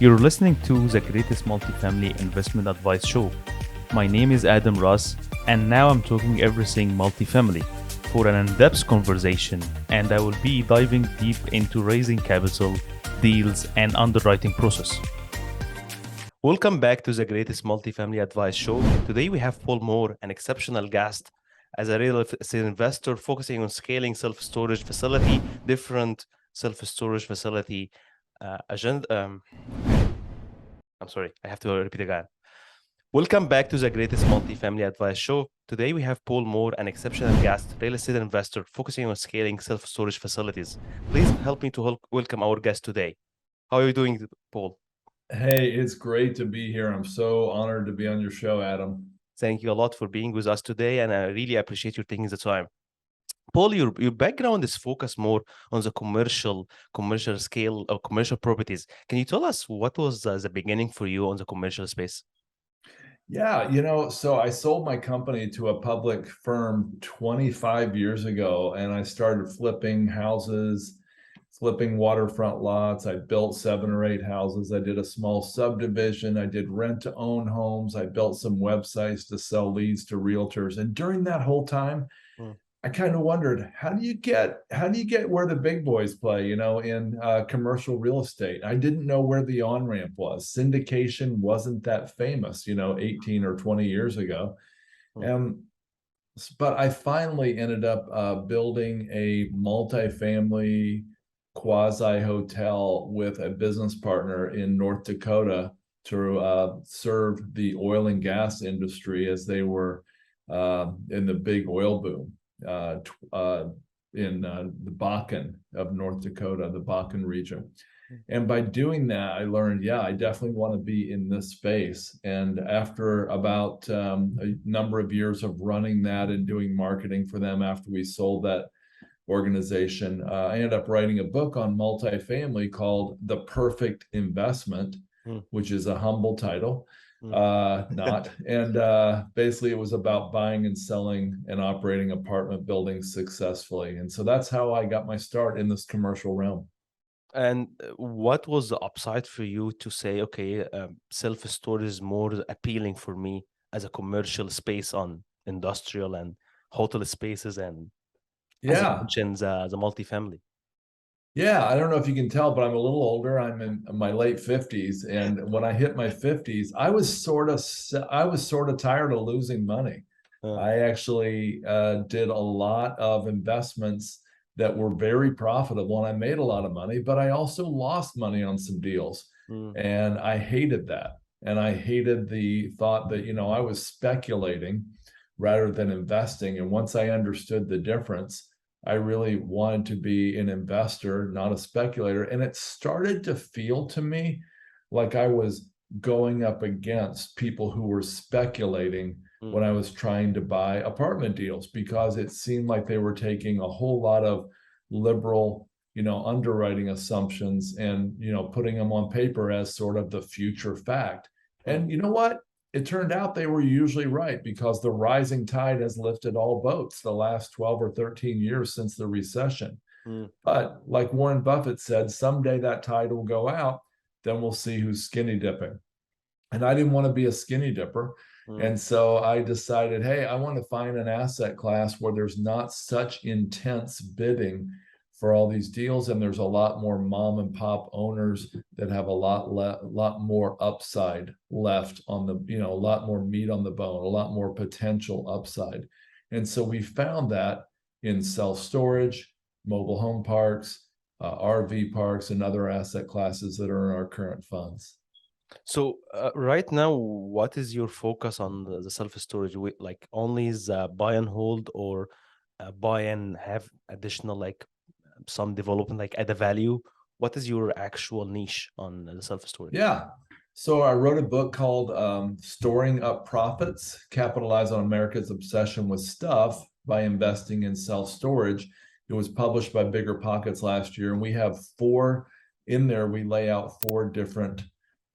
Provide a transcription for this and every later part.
You're listening to the greatest multifamily investment advice show. My name is Adam Ras, and now I'm talking everything multifamily for an in-depth conversation, and I will be diving deep into raising capital, deals, and underwriting process. Welcome back to the greatest multifamily advice show. Today we have Paul Moore, an exceptional guest, as a real estate investor focusing on scaling self-storage facility, different self-storage facility agenda. I'm sorry, I have to repeat again. Welcome back to the greatest multifamily advice show. Today we have Paul Moore, an exceptional guest, real estate investor focusing on scaling self-storage facilities. Please help me to welcome our guest today. How are you doing, Paul? Hey, it's great to be here. I'm so honored to be on your show, Adam. Thank you a lot for being with us today, and I really appreciate you taking the time. Paul, your background is focused more on the commercial scale or commercial properties. Can you tell us what was the beginning for you on the commercial space? Yeah, so I sold my company to a public firm 25 years ago, and I started flipping houses, flipping waterfront lots. I built 7 or 8 houses. I did a small subdivision. I did rent-to-own homes. I built some websites to sell leads to realtors. And during that whole time, I kind of wondered, how do you get where the big boys play, in commercial real estate? I didn't know where the on-ramp was. Syndication wasn't that famous, 18 or 20 years ago. But I finally ended up building a multifamily quasi hotel with a business partner in North Dakota to serve the oil and gas industry as they were in the big oil boom. In the Bakken of North Dakota, the Bakken region. And by doing that, I learned, yeah, I definitely want to be in this space. And after about a number of years of running that and doing marketing for them after we sold that organization, I ended up writing a book on multifamily called The Perfect Investment, which is a humble title. Basically it was about buying and selling and operating apartment buildings successfully. And so that's how I got my start in this commercial realm. And what was the upside for you to say, okay, self-storage is more appealing for me as a commercial space on industrial and hotel spaces, and as you mentioned, the multifamily? Yeah, I don't know if you can tell, but I'm a little older. I'm in my late 50s, and when I hit my 50s, I was sort of tired of losing money. I actually did a lot of investments that were very profitable, and I made a lot of money, but I also lost money on some deals, and I hated that. And I hated the thought that, I was speculating rather than investing. And once I understood the difference, I really wanted to be an investor, not a speculator. And it started to feel to me like I was going up against people who were speculating when I was trying to buy apartment deals, because it seemed like they were taking a whole lot of liberal, underwriting assumptions and, putting them on paper as sort of the future fact. And you know what? It turned out they were usually right, because the rising tide has lifted all boats the last 12 or 13 years since the recession. But like Warren Buffett said, someday that tide will go out, then we'll see who's skinny dipping. And I didn't want to be a skinny dipper. And so I decided, hey, I want to find an asset class where there's not such intense bidding for all these deals, and there's a lot more mom and pop owners that have a lot more upside left on the, a lot more meat on the bone, a lot more potential upside. And so we found that in self-storage, mobile home parks, RV parks, and other asset classes that are in our current funds. So right now, what is your focus on the self-storage? Like only the buy and hold, or buy and have additional, like some development, like add a value? What is your actual niche on the self-storage? Yeah. So I wrote a book called Storing Up Profits, Capitalize on America's Obsession with Stuff by Investing in Self-Storage. It was published by Bigger Pockets last year. And we have in there, we lay out 4 different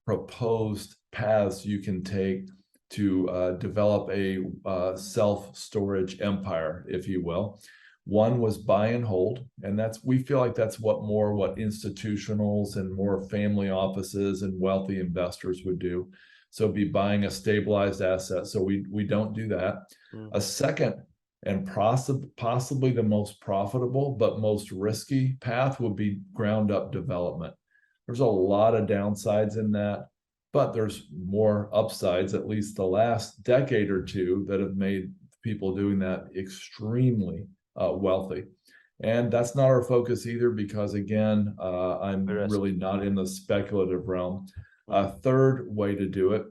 proposed paths you can take to develop a self-storage empire, if you will. One was buy and hold, and we feel like that's what institutionals and more family offices and wealthy investors would do. So be buying a stabilized asset. So we don't do that. A second, and possibly the most profitable but most risky path, would be ground up development. There's a lot of downsides in that, but there's more upsides, at least the last decade or two, that have made people doing that extremely wealthy. And that's not our focus either, because again, I'm really not in the speculative realm. A third way to do it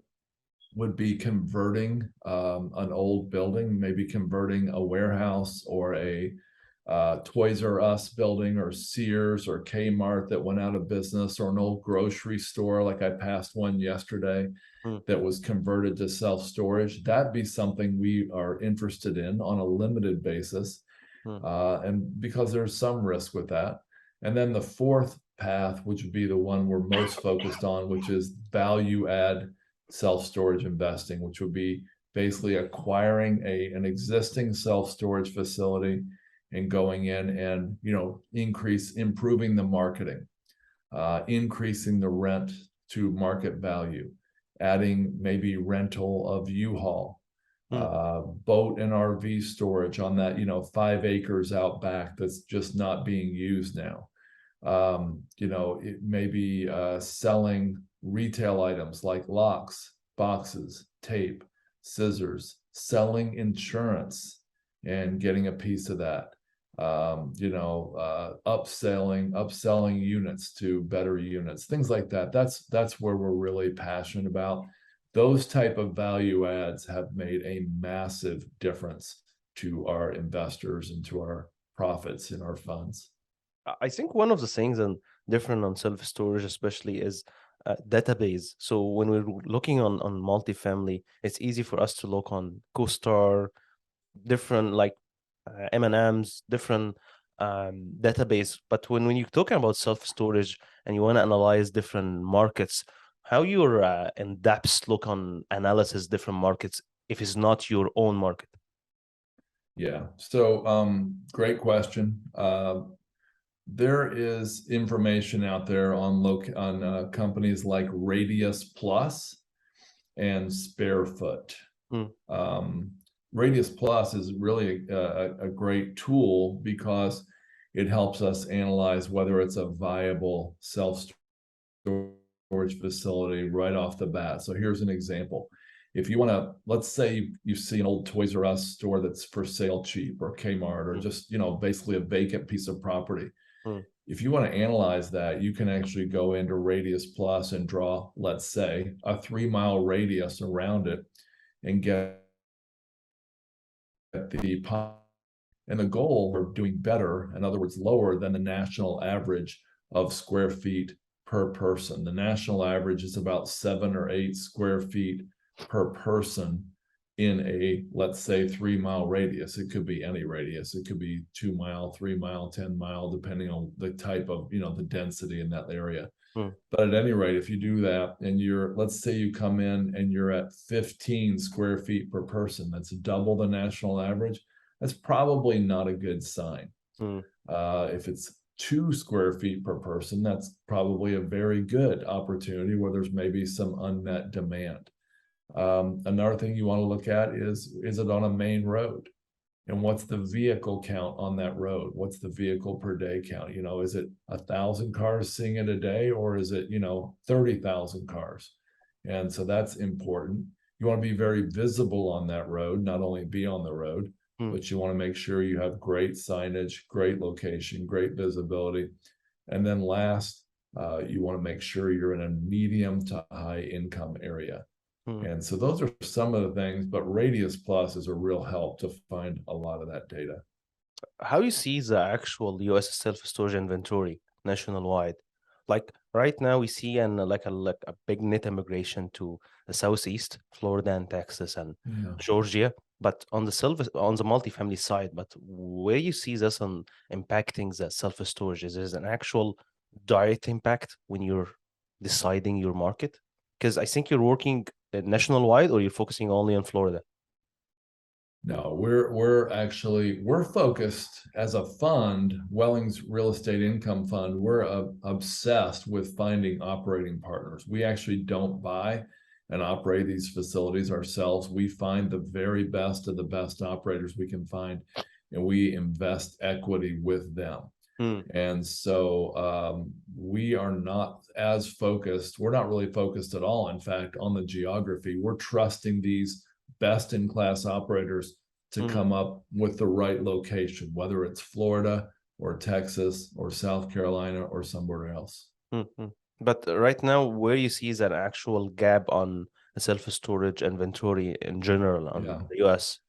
would be converting an old building, maybe converting a warehouse or a Toys R Us building, or Sears or Kmart that went out of business, or an old grocery store. Like I passed one yesterday that was converted to self-storage. That'd be something we are interested in on a limited basis. And because there's some risk with that. And then the fourth path, which would be the one we're most focused on, which is value add self-storage investing, which would be basically acquiring an existing self-storage facility and going in and, improving the marketing, increasing the rent to market value, adding maybe rental of U-Haul, boat and RV storage on that, 5 acres out back that's just not being used now. It may be selling retail items like locks, boxes, tape, scissors, selling insurance and getting a piece of that. Upselling units to better units, things like that. That's where we're really passionate about. Those type of value adds have made a massive difference to our investors and to our profits in our funds. I think one of the things and different on self-storage especially is database. So when we're looking on multifamily, it's easy for us to look on CoStar, different like M&Ms, different database. But when you're talking about self-storage and you want to analyze different markets, how your in-depth look on analysis different markets if it's not your own market? Yeah, so great question. There is information out there on companies like Radius Plus and Sparefoot. Radius Plus is really a great tool because it helps us analyze whether it's a viable self-storage facility right off the bat. So here's an example. If you want to, let's say you see an old Toys R Us store that's for sale cheap, or Kmart, or just, basically a vacant piece of property. If you want to analyze that, you can actually go into Radius Plus and draw, let's say, a 3-mile radius around it and get and the goal of doing better, in other words, lower than the national average of square feet per person. The national average is about 7 or 8 square feet per person in a, let's say, 3-mile radius. It could be any radius. It could be 2 mile, 3 mile, 10 mile, depending on the type of, the density in that area. But at any rate, if you do that and let's say you come in and you're at 15 square feet per person, that's double the national average. That's probably not a good sign. If it's 2 square feet per person, that's probably a very good opportunity where there's maybe some unmet demand. Another thing you want to look at is it on a main road? And what's the vehicle count on that road? What's the vehicle per day count? Is it 1,000 cars seeing it a day, or is it, 30,000 cars? And so that's important. You want to be very visible on that road, not only be on the road, but you want to make sure you have great signage, great location, great visibility. And then last, you want to make sure you're in a medium to high income area. And so those are some of the things, but Radius Plus is a real help to find a lot of that data. How you see the actual US self-storage inventory nationwide? Like right now we see like a big net immigration to the Southeast, Florida and Texas and Georgia, but on the multifamily side, but where you see this on impacting the self-storage? Is there an actual direct impact when you're deciding your market? Because I think you're working nationwide, or you're focusing only on Florida? No, we're focused as a fund, Wellings Real Estate Income Fund. We're obsessed with finding operating partners. We actually don't buy and operate these facilities ourselves. We find the very best of the best operators we can find, and we invest equity with them. And so we are not as focused. We're not really focused at all, in fact, on the geography. We're trusting these best-in-class operators to come up with the right location, whether it's Florida or Texas or South Carolina or somewhere else. But right now, where you see is an actual gap on self-storage inventory in general on the US.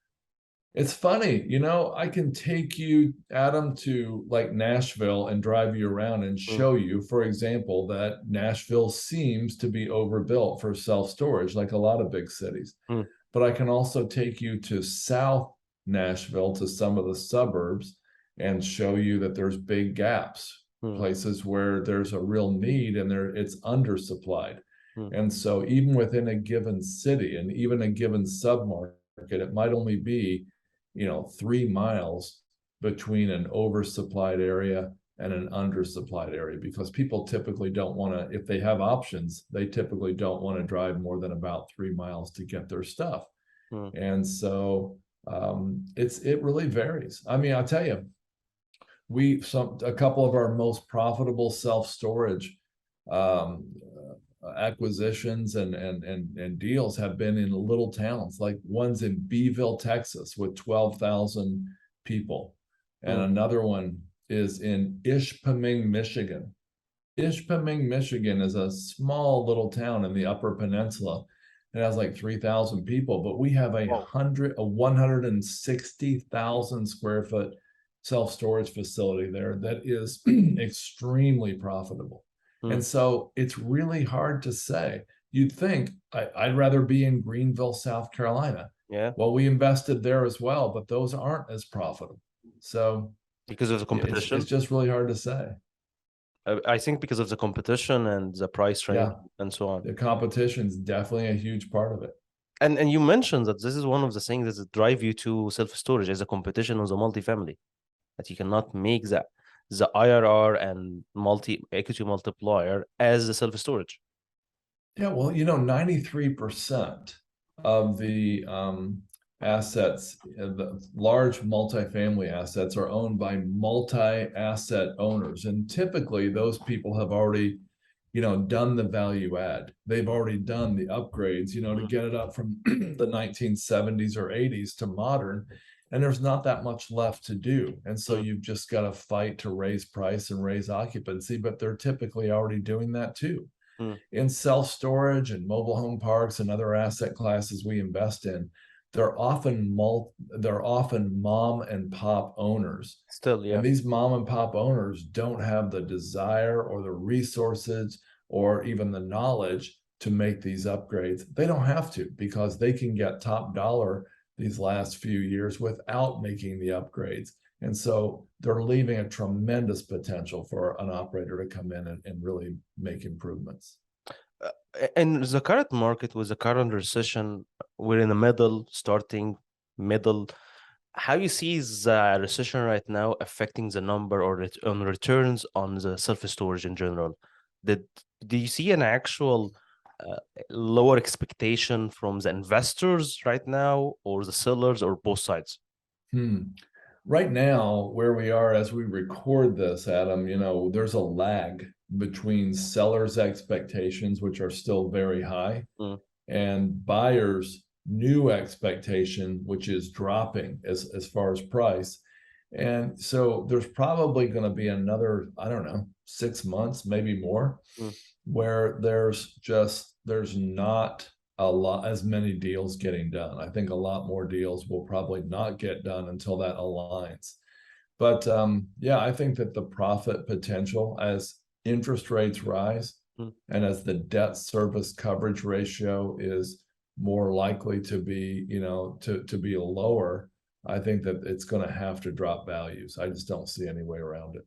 It's funny, you know, I can take you, Adam, to like Nashville and drive you around and show you, for example, that Nashville seems to be overbuilt for self-storage, like a lot of big cities. But I can also take you to South Nashville, to some of the suburbs, and show you that there's big gaps, places where there's a real need and it's undersupplied. And so even within a given city and even a given submarket, it might only be 3 miles between an oversupplied area and an undersupplied area, because people typically don't want to, if they have options, they typically don't want to drive more than about 3 miles to get their stuff. And so it really varies. I mean, I'll tell you, a couple of our most profitable self-storage acquisitions and deals have been in little towns, like one's in Beeville, Texas, with 12,000 people, and another one is in Ishpeming, Michigan. Ishpeming, Michigan is a small little town in the Upper Peninsula. It has like 3,000 people, but we have a 160,000 square foot self-storage facility there that is extremely profitable. And so it's really hard to say. You'd think I'd rather be in Greenville, South Carolina. Well, we invested there as well, but those aren't as profitable. So because of the competition, it's just really hard to say. I think because of the competition and the price range and so on. The competition is definitely a huge part of it. And you mentioned that this is one of the things that drive you to self-storage is a competition on the multifamily, that you cannot make the IRR and equity multiplier as the self-storage. Yeah, well, 93% of the assets, the large multifamily assets, are owned by multi-asset owners. And typically those people have already, done the value add. They've already done the upgrades, to get it up from the 1970s or 80s to modern. And there's not that much left to do. And so you've just got to fight to raise price and raise occupancy, but they're typically already doing that too. In self-storage and mobile home parks and other asset classes we invest in, they're often mom and pop owners. And these mom and pop owners don't have the desire or the resources or even the knowledge to make these upgrades. They don't have to, because they can get top dollar these last few years without making the upgrades. And so they're leaving a tremendous potential for an operator to come in and really make improvements. In the current market, with the current recession, we're in the middle. How you see the recession right now affecting the number or on returns on the self-storage in general? Do you see an actual lower expectation from the investors right now, or the sellers, or both sides? Right now, where we are as we record this, Adam, there's a lag between sellers' expectations, which are still very high, and buyers' new expectation, which is dropping as far as price. And so there's probably going to be another, 6 months, maybe more, where there's not as many deals getting done. I think a lot more deals will probably not get done until that aligns. But I think that the profit potential as interest rates rise and as the debt service coverage ratio is more likely to be, to be lower, I think that it's going to have to drop values. I just don't see any way around it.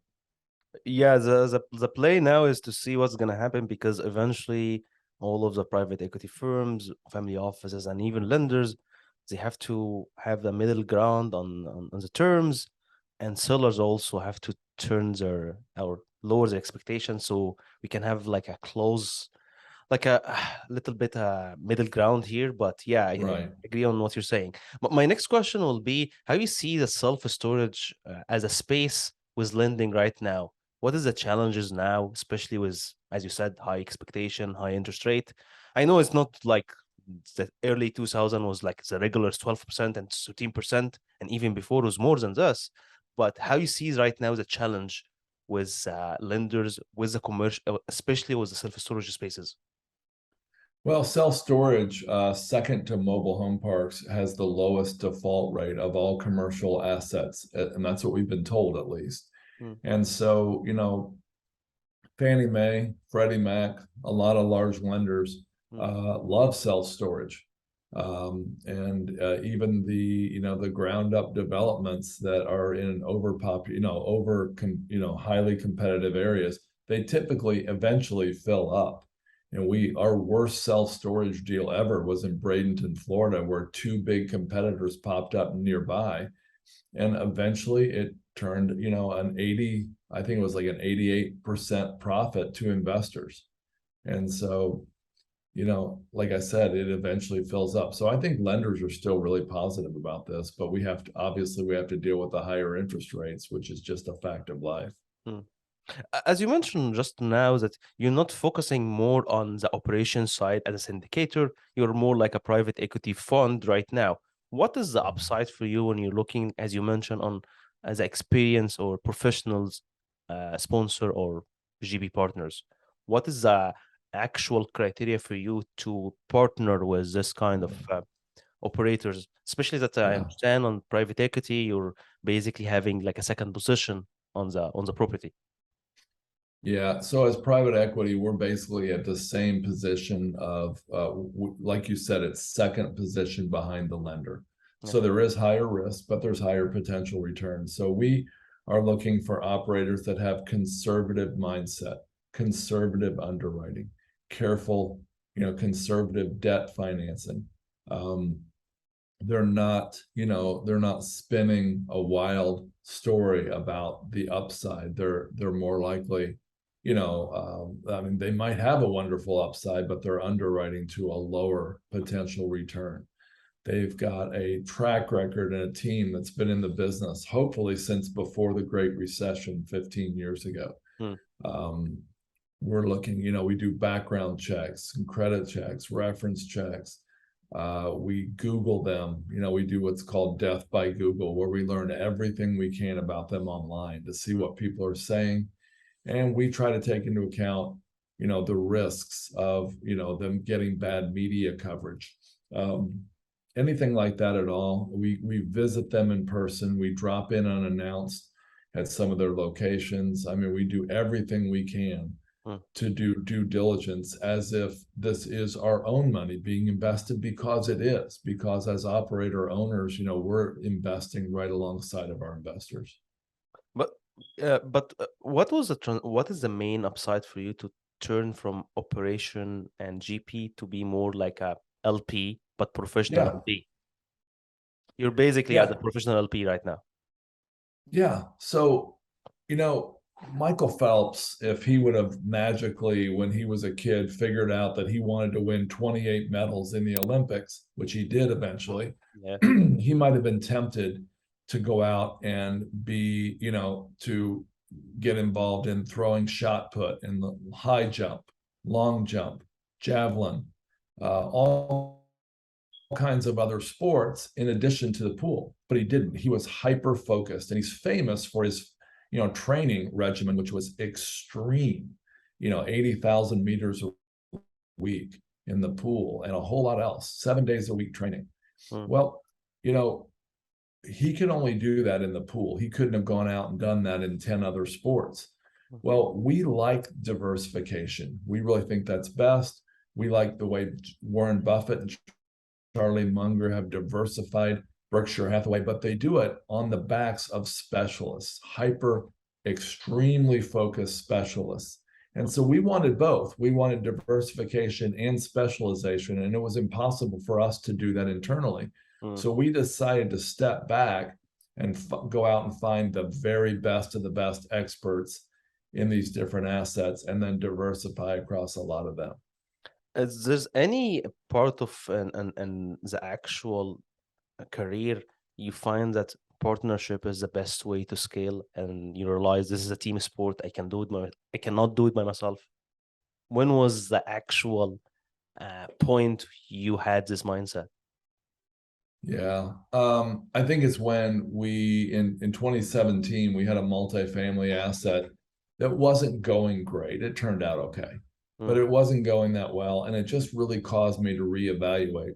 Yeah, the play now is to see what's going to happen, because eventually all of the private equity firms, family offices, and even lenders, they have to have the middle ground on the terms, and sellers also have to turn their or lower their expectations, so we can have like a close, like a little bit middle ground here. But yeah, I Right. agree on what you're saying. But my next question will be, how you see the self-storage as a space with lending right now? What is the challenges now, especially with, as you said, high expectation, high interest rate? I know it's not like the early 2000 was like the regular 12% and 13%, and even before it was more than this. But how you see right now the challenge with lenders, with the commercial, especially with the self-storage spaces? Well, self-storage, second to mobile home parks, has the lowest default rate of all commercial assets, and that's what we've been told at least. Mm, And so, Fannie Mae, Freddie Mac, a lot of large lenders mm, love self-storage. And even the ground up developments that are in highly competitive areas, they typically eventually fill up. And our worst self-storage deal ever was in Bradenton, Florida, where two big competitors popped up nearby. And eventually it turned, I think it was like an 88% profit to investors. And so, like I said, it eventually fills up. So I think lenders are still really positive about this, but we have to deal with the higher interest rates, which is just a fact of life. mm. As you mentioned just now, that you're not focusing more on the operation side as a syndicator, you're more like a private equity fund right now. What is the upside for you when you're looking, as you mentioned, on as experience or professionals, sponsor or GB partners? What is the actual criteria for you to partner with this kind of operators? Especially that I Yeah. understand on private equity, you're basically having like a second position on the property. Yeah. So as private equity, we're basically at the same position of, like you said, it's second position behind the lender. So there is higher risk, but there's higher potential returns. So we are looking for operators that have conservative mindset, conservative underwriting, careful, conservative debt financing. Um, they're not spinning a wild story about the upside. They're more likely, I mean, they might have a wonderful upside, but they're underwriting to a lower potential return. They've got a track record and a team that's been in the business, hopefully since before the Great Recession 15 years ago. Hmm. We're looking, we do background checks and credit checks, reference checks. We Google them, we do what's called death by Google, where we learn everything we can about them online to see what people are saying. And we try to take into account, the risks of, them getting bad media coverage. Anything like that at all. We visit them in person. We drop in unannounced at some of their locations. I mean, we do everything we can to do due diligence as if this is our own money being invested, because it is, because as operator owners, we're investing right alongside of our investors. But what is the main upside for you to turn from operation and GP to be more like a LP, but professional Yeah. LP? You're basically at the professional LP right now. Yeah. So, Michael Phelps, if he would have magically, when he was a kid, figured out that he wanted to win 28 medals in the Olympics, which he did eventually, Yeah. he might have been tempted to go out and be, to get involved in throwing shot put in the high jump, long jump, javelin, all kinds of other sports in addition to the pool, but he didn't. He was hyper focused, and he's famous for his training regimen, which was extreme, 80,000 meters a week in the pool and a whole lot else, 7 days a week training. Well, he could only do that in the pool. He couldn't have gone out and done that in 10 other sports. Well, we like diversification. We really think that's best. We like the way Warren Buffett and Charlie Munger have diversified Berkshire Hathaway, but they do it on the backs of specialists, extremely focused specialists. And so we wanted both. We wanted diversification and specialization, and it was impossible for us to do that internally. So we decided to step back and go out and find the very best of the best experts in these different assets and then diversify across a lot of them. Is there's any part of and the actual career you find that partnership is the best way to scale, and you realize this is a team sport, I cannot do it by myself? When was the actual point you had this mindset? Yeah, I think it's when we in 2017 we had a multifamily asset that wasn't going great. It turned out okay, but it wasn't going that well, and it just really caused me to reevaluate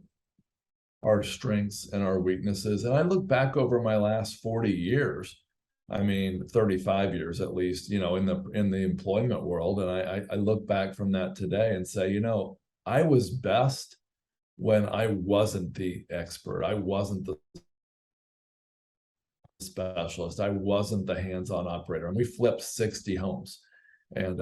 our strengths and our weaknesses. And I look back over my last 40 years, I mean 35 years at least, you know, in the employment world, and I look back from that today and say, you know, I was best when I wasn't the expert. I wasn't the specialist. I wasn't the hands-on operator. And we flipped 60 homes. And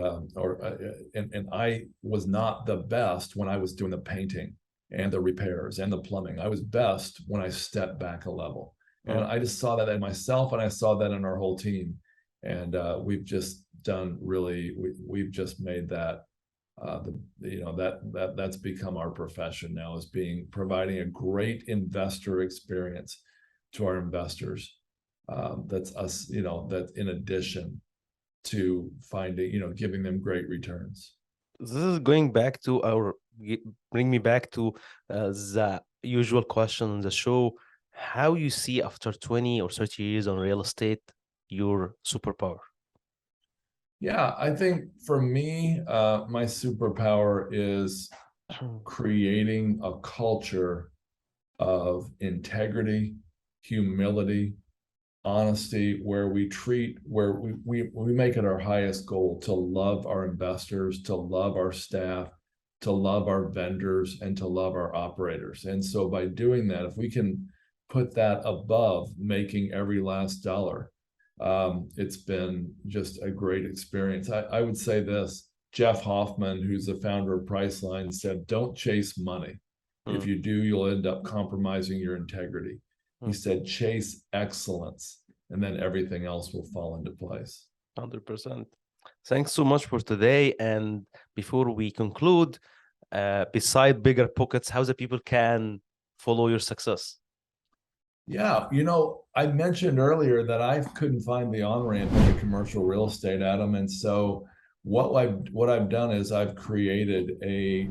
I was not the best when I was doing the painting and the repairs and the plumbing. I was best when I stepped back a level. And I just saw that in myself, and I saw that in our whole team. And we've just done really, we've just made that that's become our profession now, is providing a great investor experience to our investors. That's us, you know, that in addition to finding, you know, giving them great returns. This is bring me back to the usual question on the show. How you see after 20 or 30 years on real estate, your superpower? Yeah, I think for me, my superpower is creating a culture of integrity, humility, honesty, where we make it our highest goal to love our investors, to love our staff, to love our vendors, and to love our operators. And so by doing that, if we can put that above making every last dollar, it's been just a great experience. I would say this: Jeff Hoffman, who's the founder of Priceline, said, "Don't chase money. If you do, you'll end up compromising your integrity." He said, "Chase excellence, and then everything else will fall into place." 100%. Thanks so much for today. And before we conclude, beside bigger pockets, how the people can follow your success? Yeah, you know, I mentioned earlier that I couldn't find the on-ramp into commercial real estate, Adam. And so what I've done is I've created a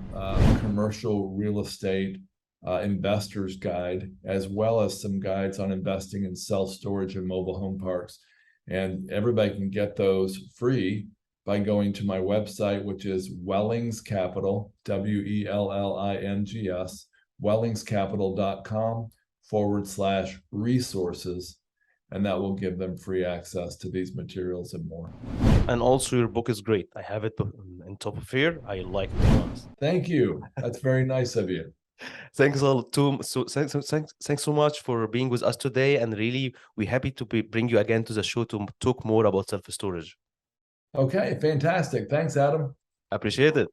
commercial real estate investor's guide, as well as some guides on investing in self-storage and mobile home parks. And everybody can get those free by going to my website, which is Wellings Capital, WELLINGS, wellingscapital.com/resources, and that will give them free access to these materials and more. And also, your book is great. I have it on top of here. I like it. Thank you. That's very nice of you. Thanks thanks so much for being with us today, and really we're happy to bring you again to the show to talk more about self-storage. Okay, fantastic. Thanks, Adam. Appreciate it.